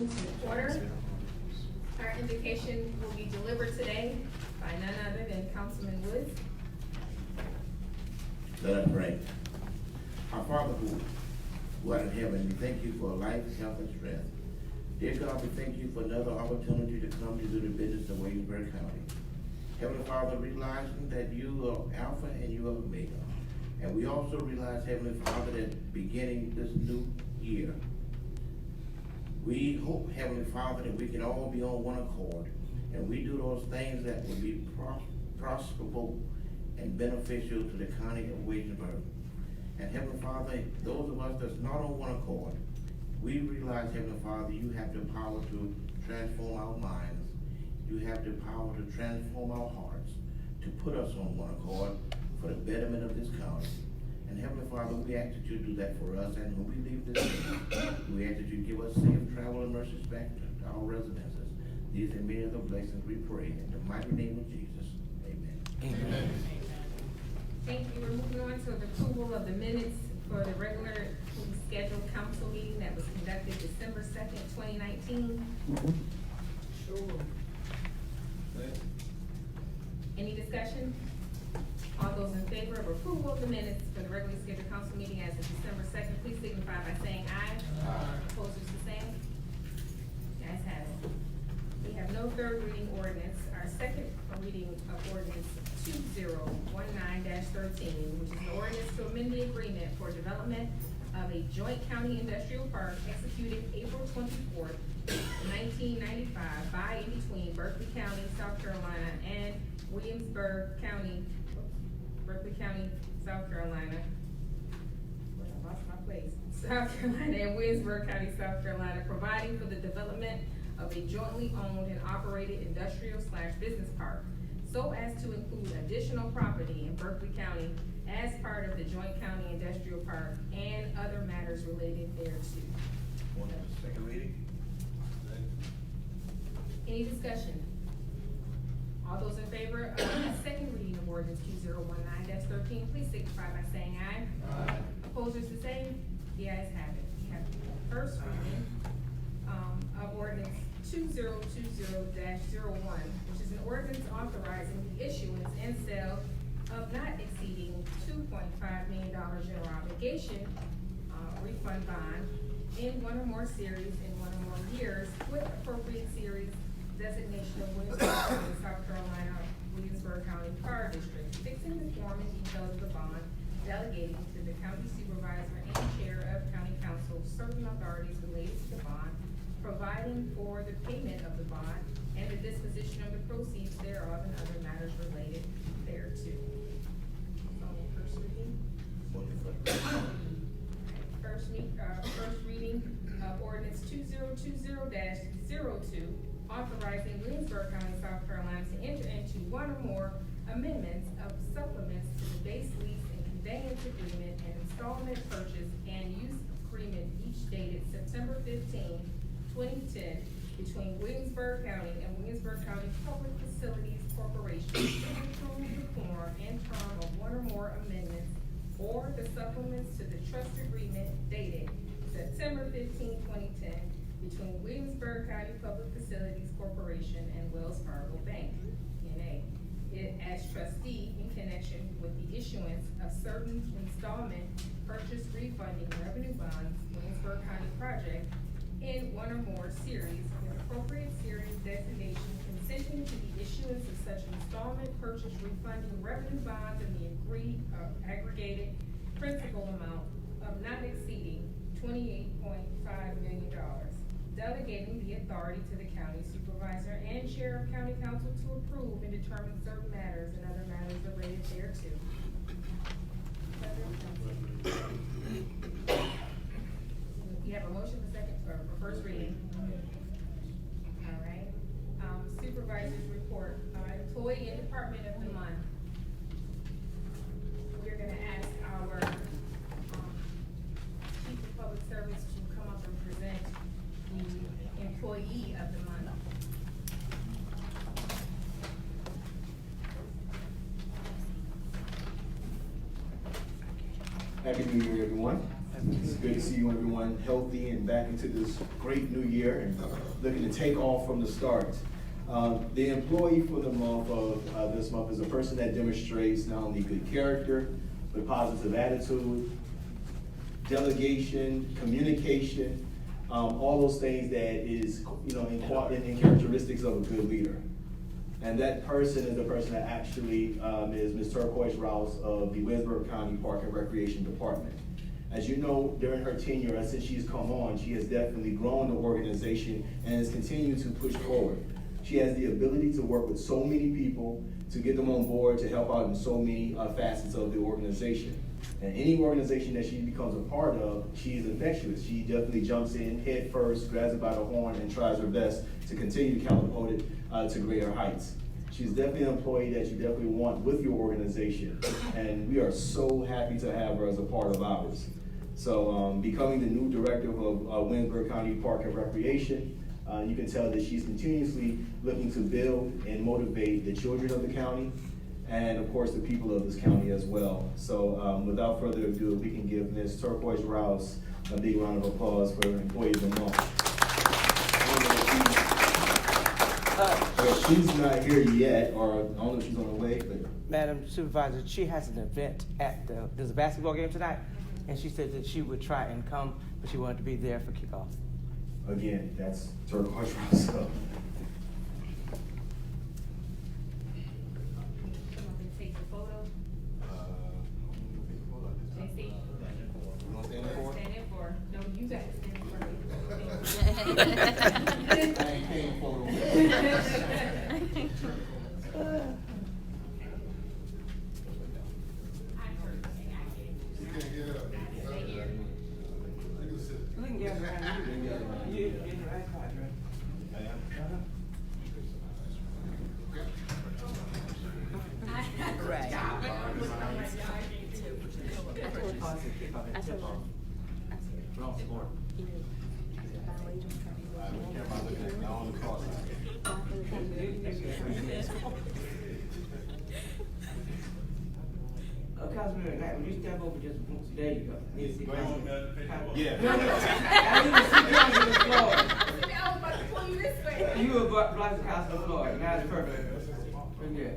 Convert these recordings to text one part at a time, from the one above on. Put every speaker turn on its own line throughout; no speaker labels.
Order. Our invocation will be delivered today by none other than Councilman Woods.
Let us pray. Our Father who art in heaven, we thank you for life, health, and strength. Dear God, we thank you for another opportunity to come to do the business of Williamsburg County. Heavenly Father, realizing that you are Alpha and you are Omega. And we also realize, Heavenly Father, that beginning this new year, we hope, Heavenly Father, that we can all be on one accord, and we do those things that will be prosperable and beneficial to the county of Williamsburg. And Heavenly Father, those of us that's not on one accord, we realize, Heavenly Father, you have the power to transform our minds. You have the power to transform our hearts, to put us on one accord for the betterment of this county. And Heavenly Father, we ask that you do that for us, and when we leave this day, we ask that you give us safe travel and mercies back to our residences. These and many other blessings we pray in the mighty name of Jesus. Amen.
Amen. Thank you. We're moving on to the approval of the minutes for the regular scheduled council meeting that was conducted December 2nd, 2019.
Sure.
Any discussion? All those in favor of approval of the minutes for the regularly scheduled council meeting as of December 2nd, please signify by saying aye.
Aye.
Opposers the same? The ayes have it. We have no third reading ordinance. Our second reading of ordinance 2019-13, which is an ordinance to amend the agreement for development of a joint county industrial park executed April 24th, 1995 by and between Berkeley County, South Carolina and Williamsburg County, South Carolina. Well, I lost my place. South Carolina and Williamsburg County, South Carolina, providing for the development of a jointly owned and operated industrial/business park, so as to include additional property in Berkeley County as part of the joint county industrial park and other matters related thereto.
Want to have a second reading?
Any discussion? All those in favor of the second reading of ordinance 2019-13, please signify by saying aye.
Aye.
Opposers the same? The ayes have it. We have the first reading of ordinance 2020-01, which is an ordinance authorizing the issuance and sale of not exceeding $2.5 million general obligation refund bond in one or more series in one or more years with appropriate series designation of Williamsburg County, South Carolina, Williamsburg County Fire District, fixing the form and details of the bond, delegating to the county supervisor and chair of county council certain authorities related to the bond, providing for the payment of the bond and the disposition of the proceeds thereof and other matters related thereto. First reading. First reading of ordinance 2020-02, authorizing Williamsburg County, South Carolina to enter into one or more amendments of supplements to the base lease and conveyance agreement and installment purchase and use agreement each dated September 15, 2010, between Williamsburg County and Williamsburg County Public Facilities Corporation to approve the form and term of one or more amendments or the supplements to the trust agreement dated September 15, 2010, between Williamsburg County Public Facilities Corporation and Wells Fargo Bank, N.A., it as trustee in connection with the issuance of certain installment purchase refunding revenue bonds, Williamsburg County project, in one or more series with appropriate series designation consenting to the issuance of such installment purchase refunding revenue bonds in the agreed aggregated principal amount of not exceeding $28.5 million. Delegating the authority to the county supervisor and chair of county council to approve and determine certain matters and other matters related thereto. We have a motion for second, or for first reading. All right. Supervisor's report, employee and department of the month. We're gonna ask our chief of public service to come up and present the employee of the month.
Happy New Year, everyone. It's good to see you, everyone, healthy and back into this great new year and looking to take off from the start. The employee for the month of this month is a person that demonstrates not only good character, but positive attitude, delegation, communication, all those things that is, in characteristics of a good leader. And that person is the person that actually is Ms. Turquoise Rouse of the Williamsburg County Park and Recreation Department. As you know, during her tenure, since she's come on, she has definitely grown the organization and has continued to push forward. She has the ability to work with so many people, to get them on board, to help out in so many facets of the organization. And any organization that she becomes a part of, she is infectious. She definitely jumps in head first, grabs it by the horn, and tries her best to continue to catapult it to greater heights. She's definitely an employee that you definitely want with your organization, and we are so happy to have her as a part of ours. So becoming the new director of Williamsburg County Park and Recreation, you can tell that she's continuously looking to build and motivate the children of the county, and of course the people of this county as well. So without further ado, we can give Ms. Turquoise Rouse a big round of applause for Employee of the Month. She's not here yet, or I don't know if she's on the way, but.
Madam Supervisor, she has an event at there's a basketball game tonight, and she said that she would try and come, but she wanted to be there for kickoff.
Again, that's Turquoise Rouse. So.
Take the photo. JC.
You want to stand for it?
Stand in for. No, you got to stand in for it.
I ain't paying for it.
We can get around you. You're in the right quadrant.
Right.
Wrong sport. Councilman Knight, when you step over just once, there you go.
Yeah.
No, I need to sit down on the floor.
I was about to pull you this way.
You were block the Councilman Floyd. Now it's perfect. We're good.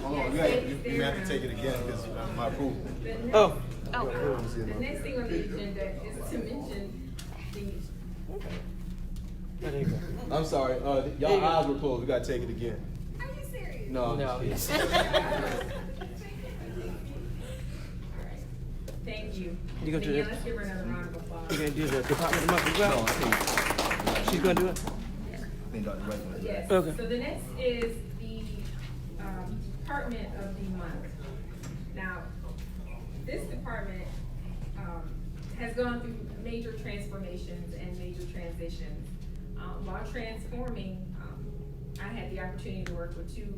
Hold on, you may have to take it again because my approval.
Oh.
The next thing on the agenda is to mention the.
There you go.
I'm sorry, y'all eyes were closed. We gotta take it again.
Are you serious?
No.
No.
Thank you.
You gonna do
Danielle,
it?
let's give her another round of applause.
You gonna do the Department of the Month as well?
No, I think.
She's gonna do it?
I think Dr. Wright was
Yes.
Okay.
So the next is the Department of the Month. Now, this department has gone through major transformations and major transitions. While transforming, I had the opportunity to work with two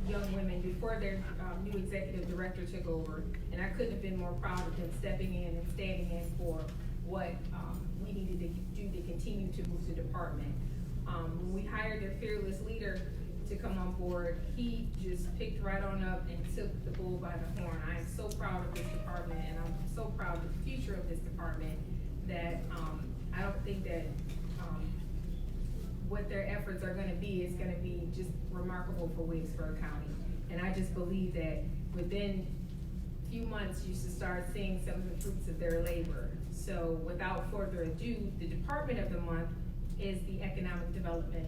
young women before their new executive director took over, and I couldn't have been more proud of them stepping in and standing in for what we needed to do to continue to move the department. When we hired their fearless leader to come on board, he just picked right on up and took the bull by the horn. I am so proud of this department, and I'm so proud of the future of this department that I don't think that what their efforts are gonna be is gonna be just remarkable for Williamsburg County. And I just believe that within a few months, you should start seeing some of the fruits of their labor. So without further ado, the Department of the Month is the Economic Development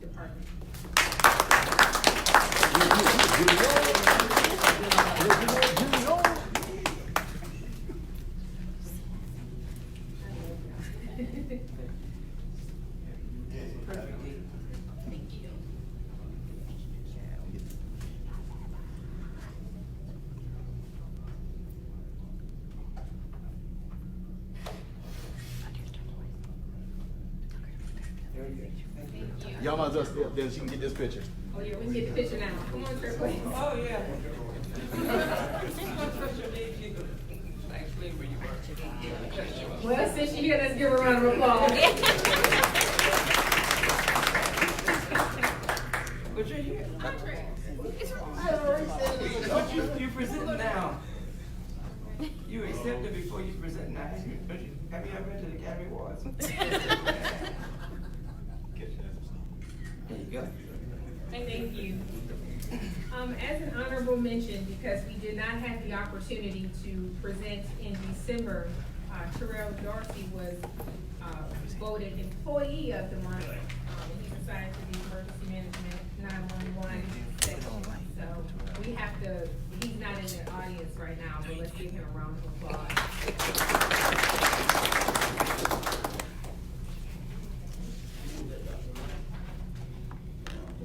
Department.
Y'all might as well stay up there so you can get this picture.
Oh yeah, we can get the picture now. Come on, Trip, please.
Oh, yeah.
Well, since you're here, let's give her a round of applause.
presenting now. You accept it before you present now. Have you ever been to the Academy Awards? There you go.
Thank you. As an honorable mention, because we did not have the opportunity to present in December, Terrell Dorsey was voted Employee of the Month. He's assigned to the Emergency Management 911 section. So we have to, he's not in the audience right now, but let's give him a round of applause.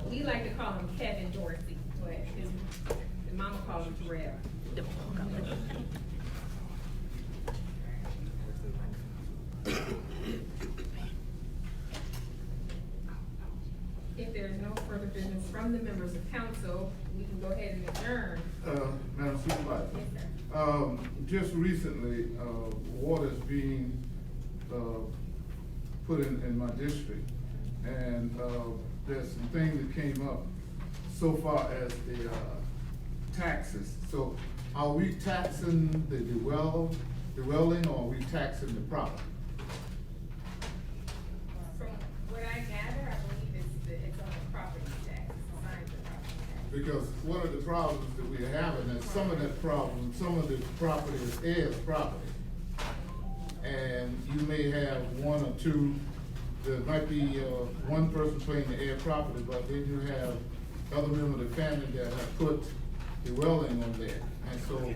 We like to call him Kevin Dorsey, but his mama calls him Terrell. If there's no further business from the members of council, we can go ahead and adjourn.
Madam Supervisor.
Yes, sir.
Just recently, water is being, put in my district. And, there's some things that came up so far as the, taxes. So are we taxing the dwelling, or are we taxing the property?
From what I gather, I believe it's on the property tax, it's assigned to property tax.
Because one of the problems that we're having is some of the property is heirs property. And you may have one or two, there might be, one person paying the heir property, but then you have other members of the family that have put the dwelling on there. And so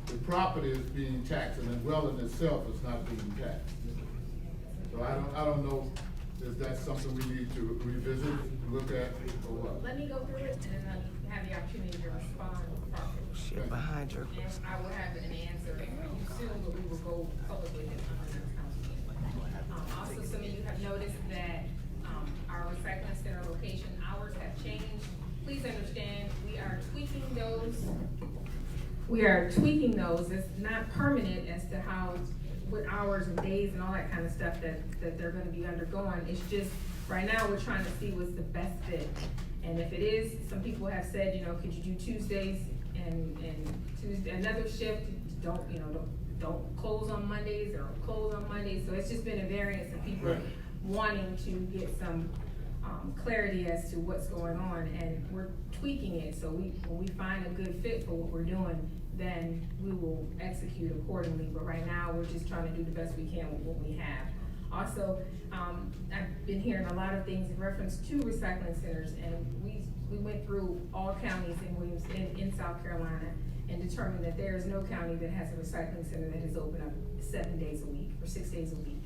the property is being taxed and the dwelling itself is not being taxed. So I don't know, is that something we need to revisit, look at, or what?
Let me go through it and then I'll have the opportunity to respond properly.
Shit behind your.
And I will have an answer soon, but we will go public with it on the next council meeting. Also, some of you have noticed that, our recycling center location hours have changed. Please understand, we are tweaking those. It's not permanent as to how, what hours and days and all that kind of stuff that they're gonna be undergoing. It's just, right now, we're trying to see what's the best fit. And if it is, some people have said, could you do Tuesdays and Tuesday, another shift, don't close on Mondays or close on Mondays. So it's just been a variance of people
Right.
wanting to get some clarity as to what's going on, and we're tweaking it. So when we find a good fit for what we're doing, then we will execute accordingly. But right now, we're just trying to do the best we can with what we have. Also, I've been hearing a lot of things in reference to recycling centers, and we went through all counties in South Carolina and determined that there is no county that has a recycling center that is open up 7 days a week or 6 days a week.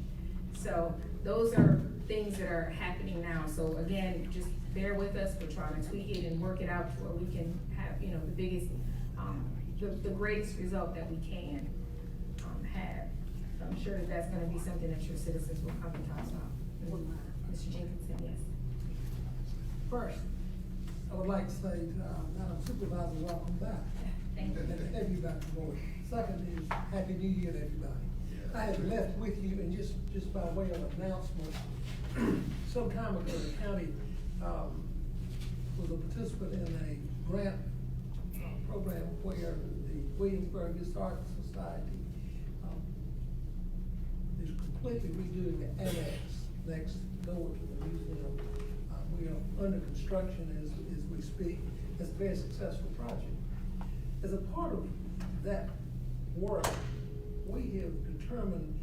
So those are things that are happening now. So again, just bear with us. We're trying to tweak it and work it out to where we can have, the biggest, the greatest result that we can have. So I'm sure that that's gonna be something that your citizens will come and talk about. Mr. Jenkinson, yes.
First, I would like to say, Madam Supervisor, welcome back.
Thank you.
And to have you back aboard. Second is, Happy New Year to everybody. I had left with you, and just by way of announcement, some time ago, the county, was a participant in a grant program where the Williamsburg Historical Society, is completely redoing the annex next door to the museum. We are under construction as we speak. It's a very successful project. As a part of that work, we have determined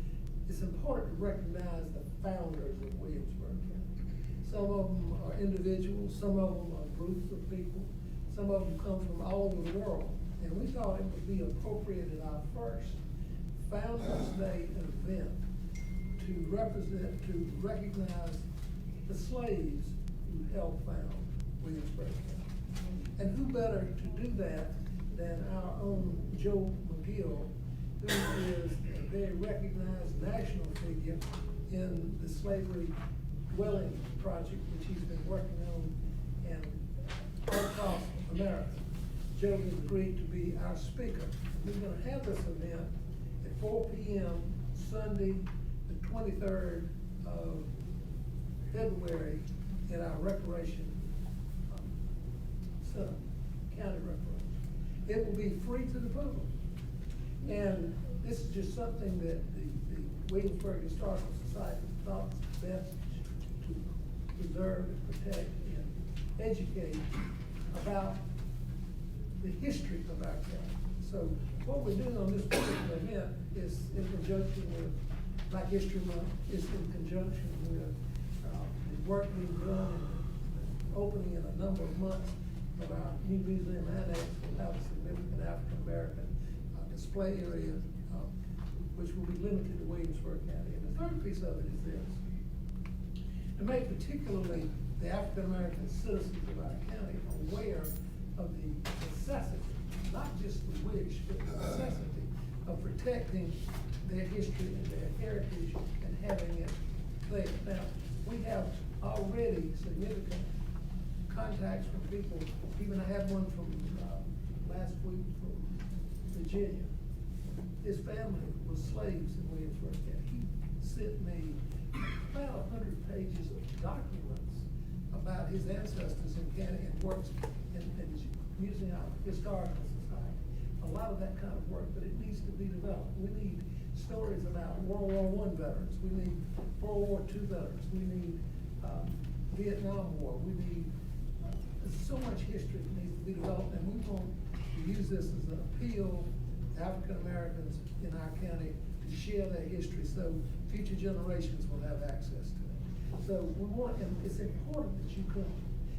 it's important to recognize the founders of Williamsburg County. Some of them are individuals, some of them are groups of people, some of them come from all over the world. And we thought it would be appropriate at our first Founders Day event to recognize the slaves who helped found Williamsburg County. And who better to do that than our own Joe McGill, who is a very recognized national figure in the slavery dwelling project, which he's been working on and all across America. Joe has agreed to be our speaker. We're gonna have this event at 4 p.m. Sunday, the 23rd of February in our recreation center, county recreation. it will be free to the public. And this is just something that the Williamsburg Historical Society thought was best to preserve and protect and educate about the history of our county. So what we're doing on this particular event is in conjunction with Black History Month, is in conjunction with the work we've done in the opening in a number of months of our new museum annex. We'll have a significant African American display area, which will be limited to Williamsburg County. And the third piece of it is this: to make particularly the African American citizens of our county aware of the necessity, not just the wish, but the necessity of protecting their history and their heritage and having it there. Now, we have already significant contacts from people. Even I had one from last week from Virginia. His family was slaves in Williamsburg. He sent me about 100 pages of documents about his ancestors in Canada and works in Museum Historical Society. A lot of that kind of work, but it needs to be developed. We need stories about World War I veterans. We need World War II veterans. We need Vietnam War. We need, there's so much history that needs to be developed, and we want to use this as an appeal to African Americans in our county to share their history so future generations will have access to it. So we want, and it's important that you come.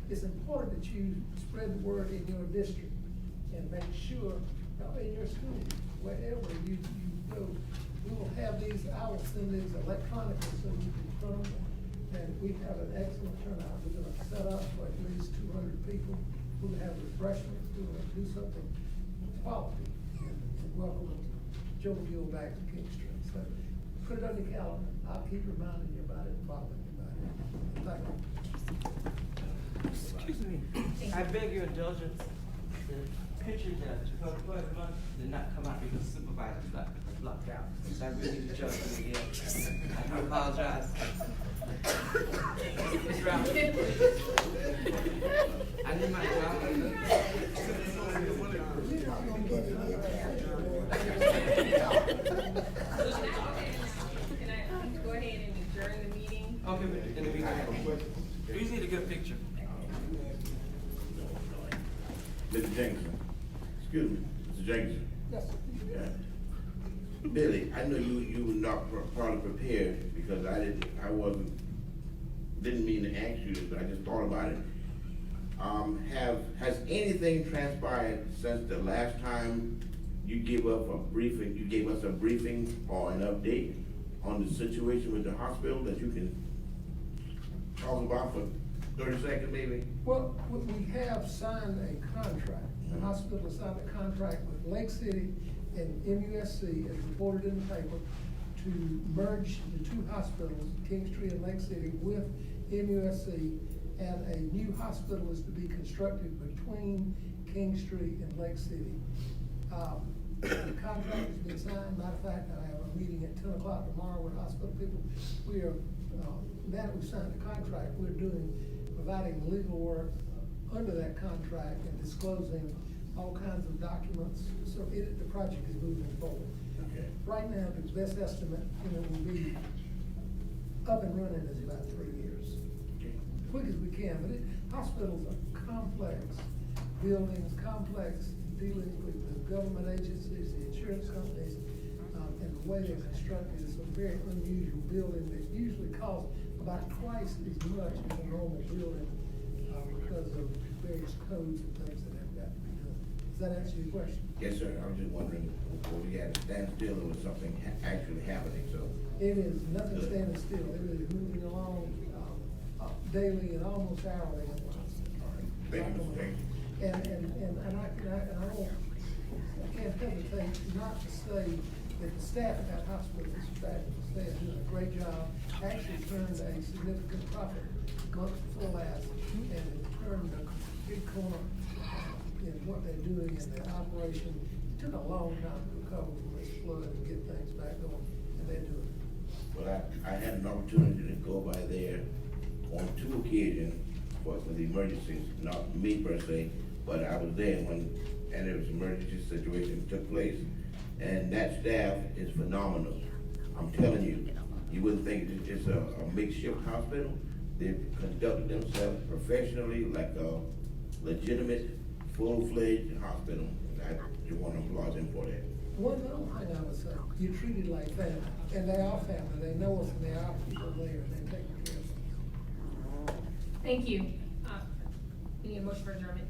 It's important that you spread the word in your district and make sure, in your school, wherever you go, we will have these, I will send these electronically so you can print them. And we have an excellent turnout. We're gonna set up for at least 200 people. We're gonna have refreshments. We're gonna do something quality and welcome Joe Gill back to Kingstree. So put it on your calendar. I'll keep reminding you about it and bothering you about it. Thank you.
Excuse me, I beg your indulgence. The picture that you took for the month did not come out because supervisor blocked out. So I really need to judge it again. I do apologize. Ms. Brown. I need my
Can I go ahead and adjourn the meeting?
Okay, but in the meantime, we just need a good picture.
Mr. Jackson, excuse me, Mr. Jackson.
Yes.
Yeah. Billy, I know you were not probably prepared because didn't mean to ask you this, but I just thought about it. Has anything transpired since the last time you gave us a briefing or an update on the situation with the hospital that you can talk about for 30 seconds maybe?
Well, we have signed a contract. The hospital has signed a contract with Lake City and MUSC, as reported in the paper, to merge the two hospitals, Kingstree and Lake City, with MUSC, and a new hospital is to be constructed between Kingstree and Lake City. The contract has been signed. Matter of fact, I have a meeting at 10 o'clock tomorrow with hospital people. We are, now that we've signed the contract, we're providing legal work under that contract and disclosing all kinds of documents. So the project is moving forward.
Okay.
Right now, the best estimate, will be up and running is about 3 years.
Okay.
Quick as we can, but hospitals are complex buildings, complex dealing with the government agencies, the insurance companies, and the way they're constructed is a very unusual building that usually costs about twice as much as a normal building because of various codes and things that have got to be done. Does that answer your question?
Yes, sir. I was just wondering, were we at a standstill or was something actually happening, so?
It is nothing standing still. It is moving along daily and almost hourly.
All right. Thank you, Mr. Jackson.
And I can't hesitate not to say that the staff at that hospital is fabulous. They are doing a great job. Actually turned a significant profit month before last, and it turned a big corner in what they're doing in their operation. It took a long time to recover from this flood and get things back going, and they're doing it.
Well, I had an opportunity to go by there on 2 occasions for the emergencies, not me per se, but I was there when and there was an emergency situation that took place. And that staff is phenomenal. I'm telling you, you wouldn't think it's just a makeshift hospital. They've conducted themselves professionally like a legitimate, full-fledged hospital. I just want to applaud them for that.
One little thing I would say, you're treated like family, and they are family, they know us, and they are people there, and they take care of us.
Thank you. We need a motion for adjournment.